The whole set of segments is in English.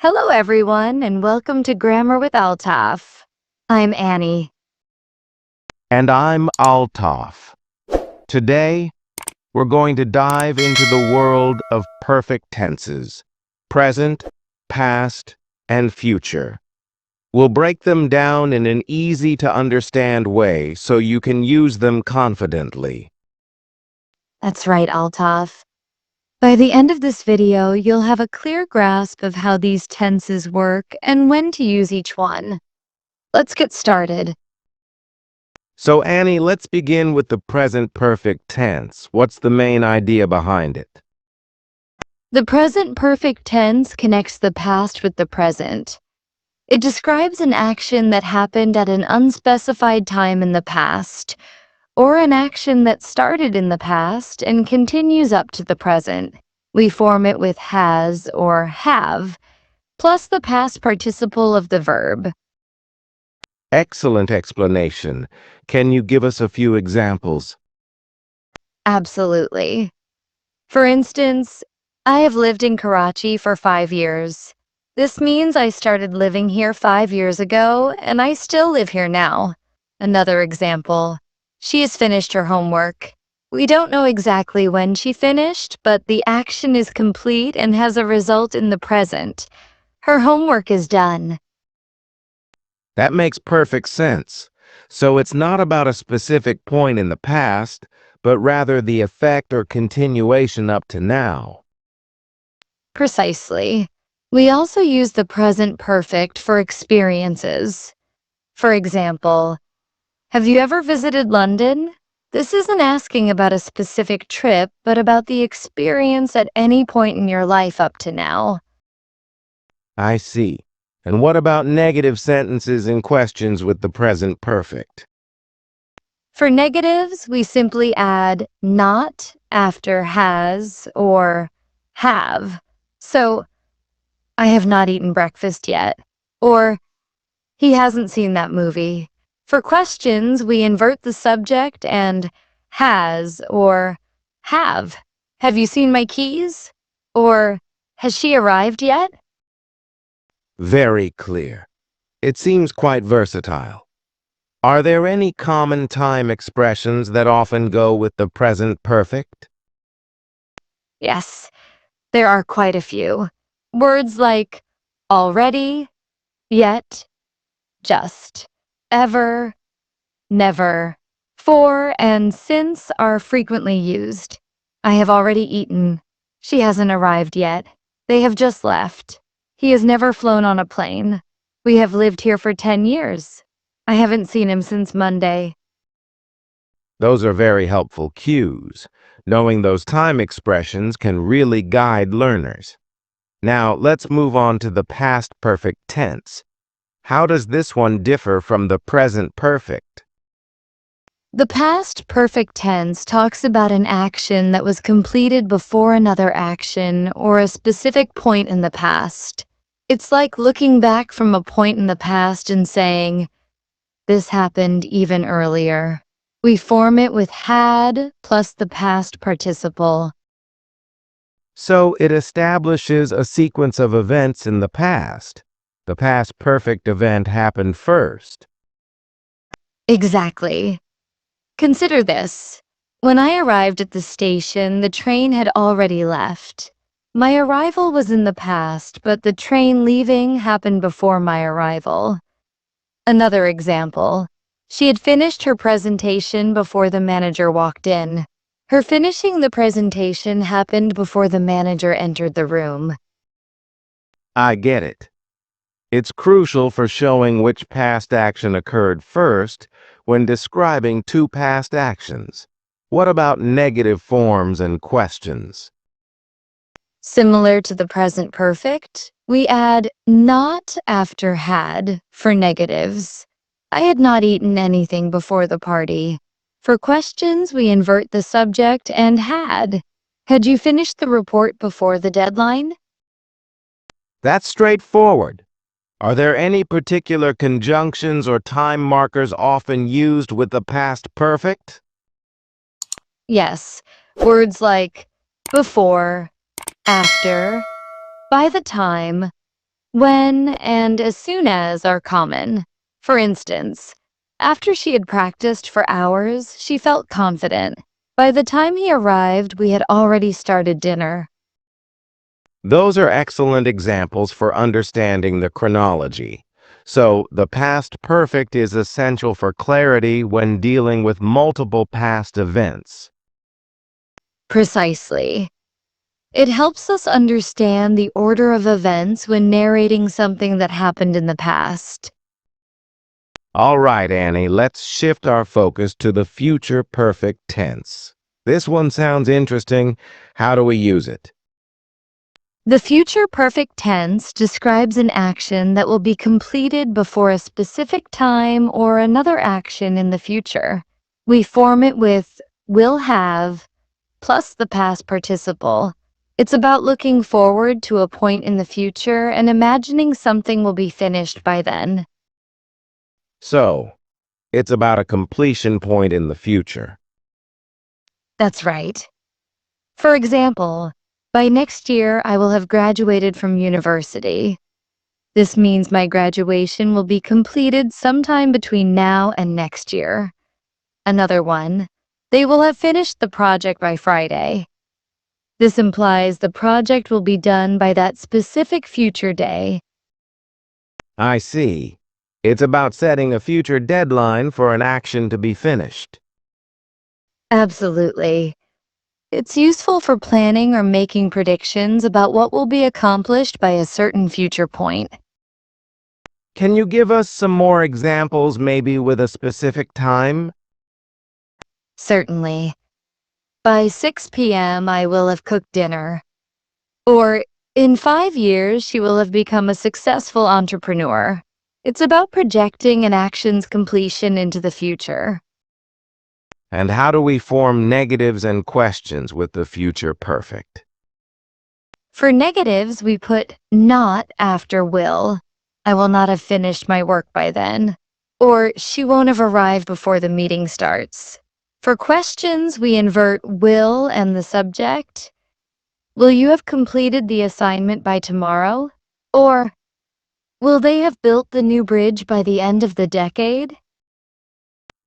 Hello, everyone, and welcome to Grammar with Altaf. I'm Annie. And I'm Altaf. Today, we're going to dive into the world of perfect tenses, present, past, and future. We'll break them down in an easy-to-understand way so you can use them confidently. That's right, Altaf. By the end of this video, you'll have a clear grasp of how these tenses work and when to use each one. Let's get started. So, Annie, let's begin with the present perfect tense. What's the main idea behind it? The present perfect tense connects the past with the present. It describes an action that happened at an unspecified time in the past, or an action that started in the past and continues up to the present. We form it with has or have, plus the past participle of the verb. Excellent explanation. Can you give us a few examples? Absolutely. For instance, I have lived in Karachi for 5 years. This means I started living here 5 years ago, and I still live here now. Another example. She has finished her homework. We don't know exactly when she finished, but the action is complete and has a result in the present. Her homework is done. That makes perfect sense. So it's not about a specific point in the past, but rather the effect or continuation up to now. Precisely. We also use the present perfect for experiences. For example, have you ever visited London? This isn't asking about a specific trip, but about the experience at any point in your life up to now. I see. And what about negative sentences and questions with the present perfect? For negatives, we simply add not after has or have. So, I have not eaten breakfast yet, or he hasn't seen that movie. For questions, we invert the subject and has or have. Have you seen my keys? Or has she arrived yet? Very clear. It seems quite versatile. Are there any common time expressions that often go with the present perfect? Yes, there are quite a few. Words like already, yet, just, ever, never, for, and since are frequently used. I have already eaten. She hasn't arrived yet. They have just left. He has never flown on a plane. We have lived here for 10 years. I haven't seen him since Monday. Those are very helpful cues. Knowing those time expressions can really guide learners. Now, let's move on to the past perfect tense. How does this one differ from the present perfect? The past perfect tense talks about an action that was completed before another action or a specific point in the past. It's like looking back from a point in the past and saying, this happened even earlier. We form it with had plus the past participle. So it establishes a sequence of events in the past. The past perfect event happened first. Exactly. Consider this. When I arrived at the station, the train had already left. My arrival was in the past, but the train leaving happened before my arrival. Another example. She had finished her presentation before the manager walked in. Her finishing the presentation happened before the manager entered the room. I get it. It's crucial for showing which past action occurred first when describing two past actions. What about negative forms and questions? Similar to the present perfect, we add not after had for negatives. I had not eaten anything before the party. For questions, we invert the subject and had. Had you finished the report before the deadline? That's straightforward. Are there any particular conjunctions or time markers often used with the past perfect? Yes, words like before, after, by the time, When and as soon as are common. For instance, after she had practiced for hours, she felt confident. By the time he arrived, we had already started dinner. Those are excellent examples for understanding the chronology. So, the past perfect is essential for clarity when dealing with multiple past events. Precisely. It helps us understand the order of events when narrating something that happened in the past. All right, Annie, let's shift our focus to the future perfect tense. This one sounds interesting. How do we use it? The future perfect tense describes an action that will be completed before a specific time or another action in the future. We form it with will have plus the past participle. It's about looking forward to a point in the future and imagining something will be finished by then. So, it's about a completion point in the future. That's right. For example, by next year, I will have graduated from university. This means my graduation will be completed sometime between now and next year. Another one, they will have finished the project by Friday. This implies the project will be done by that specific future day. I see. It's about setting a future deadline for an action to be finished. Absolutely. It's useful for planning or making predictions about what will be accomplished by a certain future point. Can you give us some more examples, maybe with a specific time? Certainly. By 6 p.m., I will have cooked dinner. Or, in 5 years, she will have become a successful entrepreneur. It's about projecting an action's completion into the future. And how do we form negatives and questions with the future perfect? For negatives, we put not after will. I will not have finished my work by then. Or she won't have arrived before the meeting starts. For questions, we invert will and the subject. Will you have completed the assignment by tomorrow? Or will they have built the new bridge by the end of the decade?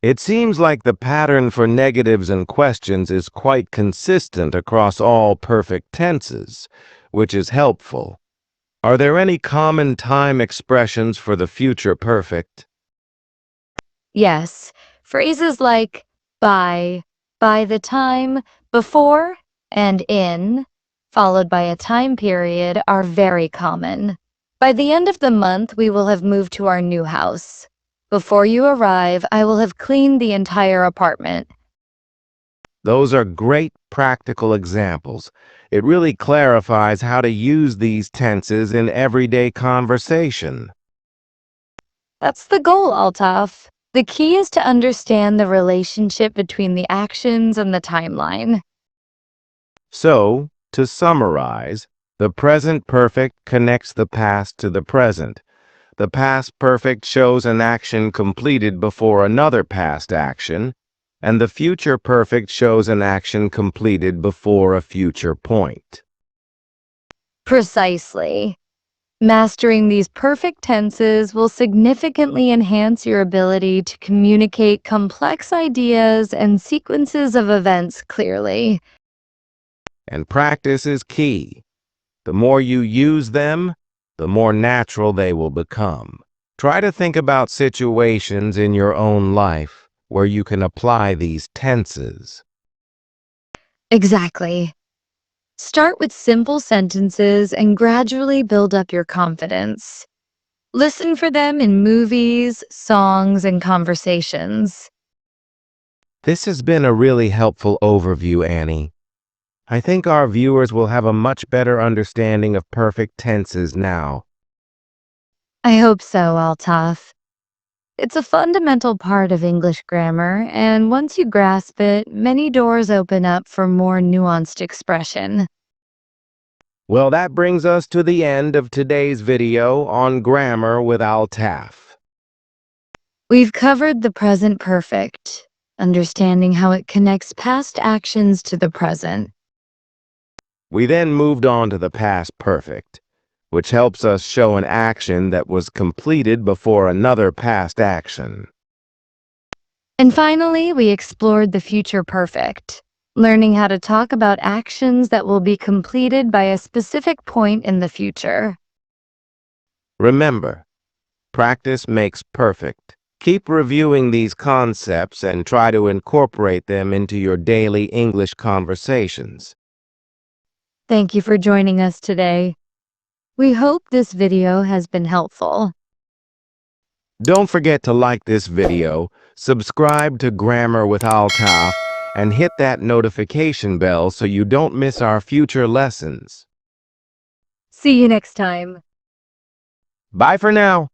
It seems like the pattern for negatives and questions is quite consistent across all perfect tenses, which is helpful. Are there any common time expressions for the future perfect? Yes, phrases like by the time, before, and in, followed by a time period, are very common. By the end of the month, we will have moved to our new house. Before you arrive, I will have cleaned the entire apartment. Those are great practical examples. It really clarifies how to use these tenses in everyday conversation. That's the goal, Altaf. The key is to understand the relationship between the actions and the timeline. So, to summarize, the present perfect connects the past to the present. The past perfect shows an action completed before another past action, and the future perfect shows an action completed before a future point. Precisely. Mastering these perfect tenses will significantly enhance your ability to communicate complex ideas and sequences of events clearly. And practice is key. The more you use them, the more natural they will become. Try to think about situations in your own life where you can apply these tenses. Exactly. Start with simple sentences and gradually build up your confidence. Listen for them in movies, songs, and conversations. This has been a really helpful overview, Annie. I think our viewers will have a much better understanding of perfect tenses now. I hope so, Altaf. It's a fundamental part of English grammar, and once you grasp it, many doors open up for more nuanced expression. Well, that brings us to the end of today's video on grammar with Altaf. We've covered the present perfect, understanding how it connects past actions to the present. We then moved on to the past perfect. which helps us show an action that was completed before another past action. And finally, we explored the future perfect, learning how to talk about actions that will be completed by a specific point in the future. Remember, practice makes perfect. Keep reviewing these concepts and try to incorporate them into your daily English conversations. Thank you for joining us today. We hope this video has been helpful. Don't forget to like this video, subscribe to Grammar with Altaf, and hit that notification bell so you don't miss our future lessons. See you next time. Bye for now.